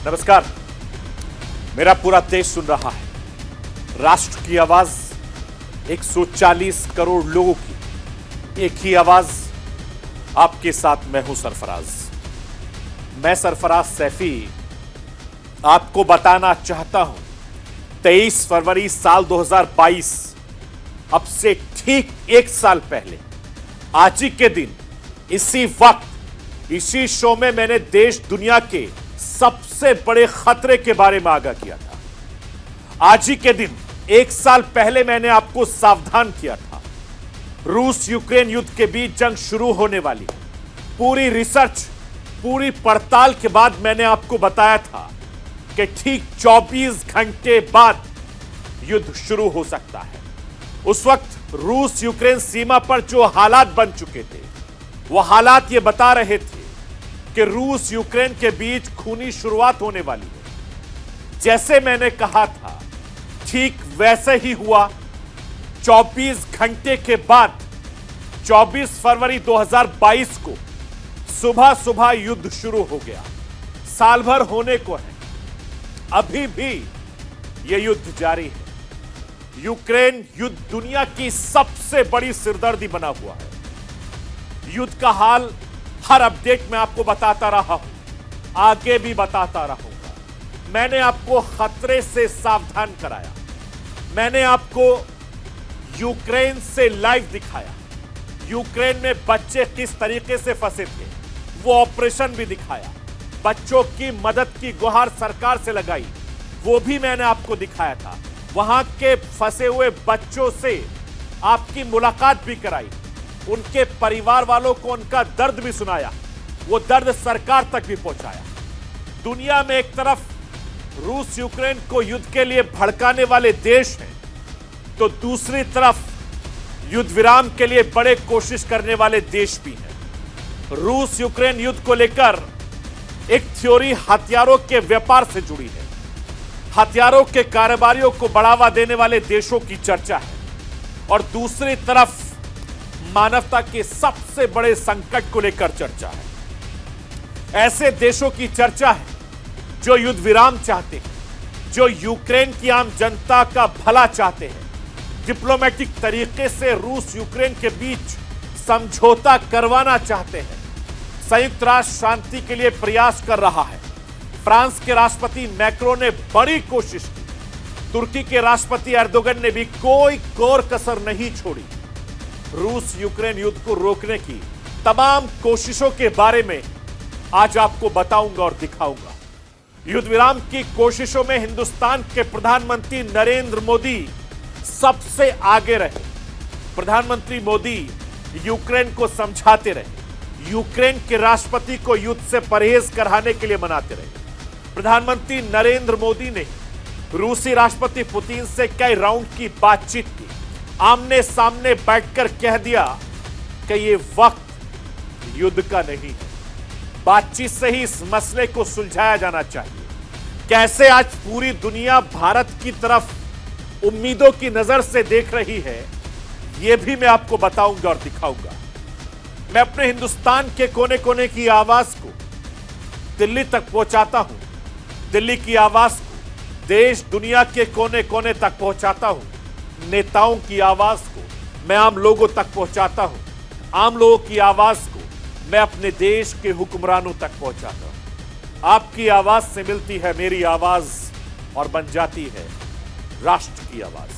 नमस्कार। मेरा पूरा देश सुन रहा है। राष्ट्र की आवाज 140 करोड़ लोगों की एक ही आवाज। आपके साथ मैं हूं सरफराज। मैं सरफराज सैफी आपको बताना चाहता हूं 23 फरवरी साल 2022, अब से ठीक एक साल पहले आज ही के दिन इसी वक्त इसी शो में मैंने देश दुनिया के सबसे बड़े खतरे के बारे में आगाह किया था। आज ही के दिन एक साल पहले मैंने आपको सावधान किया था। रूस यूक्रेन युद्ध के बीच जंग शुरू होने वाली है। पूरी रिसर्च, पूरी पड़ताल के बाद मैंने आपको बताया था कि ठीक 24 घंटे बाद युद्ध शुरू हो सकता है। उस वक्त रूस यूक्रेन सीमा पर जो हालात बन चुके थे, वो हालात ये बता रहे थे कि रूस यूक्रेन के बीच खूनी शुरुआत होने वाली है। जैसे मैंने कहा था ठीक वैसे ही हुआ। 24 घंटे के बाद 24 फरवरी 2022 को सुबह सुबह युद्ध शुरू हो गया। साल भर होने को है, अभी भी यह युद्ध जारी है। यूक्रेन युद्ध दुनिया की सबसे बड़ी सिरदर्दी बना हुआ है। युद्ध का हाल हर अपडेट में आपको बताता रहा हूं, आगे भी बताता रहूंगा। मैंने आपको खतरे से सावधान कराया। मैंने आपको यूक्रेन से लाइव दिखाया। यूक्रेन में बच्चे किस तरीके से फंसे थे, वो ऑपरेशन भी दिखाया। बच्चों की मदद की गुहार सरकार से लगाई, वो भी मैंने आपको दिखाया था। वहां के फंसे हुए बच्चों से आपकी मुलाकात भी कराई। उनके परिवार वालों को उनका दर्द भी सुनाया। वो दर्द सरकार तक भी पहुंचाया। दुनिया में एक तरफ रूस यूक्रेन को युद्ध के लिए भड़काने वाले देश हैं, तो दूसरी तरफ युद्ध विराम के लिए बड़े कोशिश करने वाले देश भी हैं। रूस यूक्रेन युद्ध को लेकर एक थ्योरी हथियारों के व्यापार से जुड़ी है। हथियारों के कारोबारियों को बढ़ावा देने वाले देशों की चर्चा है, और दूसरी तरफ मानवता के सबसे बड़े संकट को लेकर चर्चा है। ऐसे देशों की चर्चा है जो युद्ध विराम चाहते हैं, जो यूक्रेन की आम जनता का भला चाहते हैं, डिप्लोमेटिक तरीके से रूस यूक्रेन के बीच समझौता करवाना चाहते हैं। संयुक्त राष्ट्र शांति के लिए प्रयास कर रहा है। फ्रांस के राष्ट्रपति मैक्रोन ने बड़ी कोशिश की। तुर्की के राष्ट्रपति एर्दोगन ने भी कोई कोर कसर नहीं छोड़ी। रूस यूक्रेन युद्ध को रोकने की तमाम कोशिशों के बारे में आज आपको बताऊंगा और दिखाऊंगा। युद्ध विराम की कोशिशों में हिंदुस्तान के प्रधानमंत्री नरेंद्र मोदी सबसे आगे रहे। प्रधानमंत्री मोदी यूक्रेन को समझाते रहे, यूक्रेन के राष्ट्रपति को युद्ध से परहेज कराने के लिए मनाते रहे। प्रधानमंत्री नरेंद्र मोदी ने रूसी राष्ट्रपति पुतिन से कई राउंड की बातचीत की। आमने सामने बैठकर कह दिया कि यह वक्त युद्ध का नहीं है। बातचीत से ही इस मसले को सुलझाया जाना चाहिए। कैसे आज पूरी दुनिया भारत की तरफ उम्मीदों की नजर से देख रही है, यह भी मैं आपको बताऊंगा और दिखाऊंगा। मैं अपने हिंदुस्तान के कोने कोने की आवाज को दिल्ली तक पहुंचाता हूं। दिल्ली की आवाज को देश दुनिया के कोने कोने तक पहुंचाता हूं। नेताओं की आवाज को मैं आम लोगों तक पहुंचाता हूं। आम लोगों की आवाज को मैं अपने देश के हुक्मरानों तक पहुंचाता हूं। आपकी आवाज से मिलती है मेरी आवाज और बन जाती है राष्ट्र की आवाज।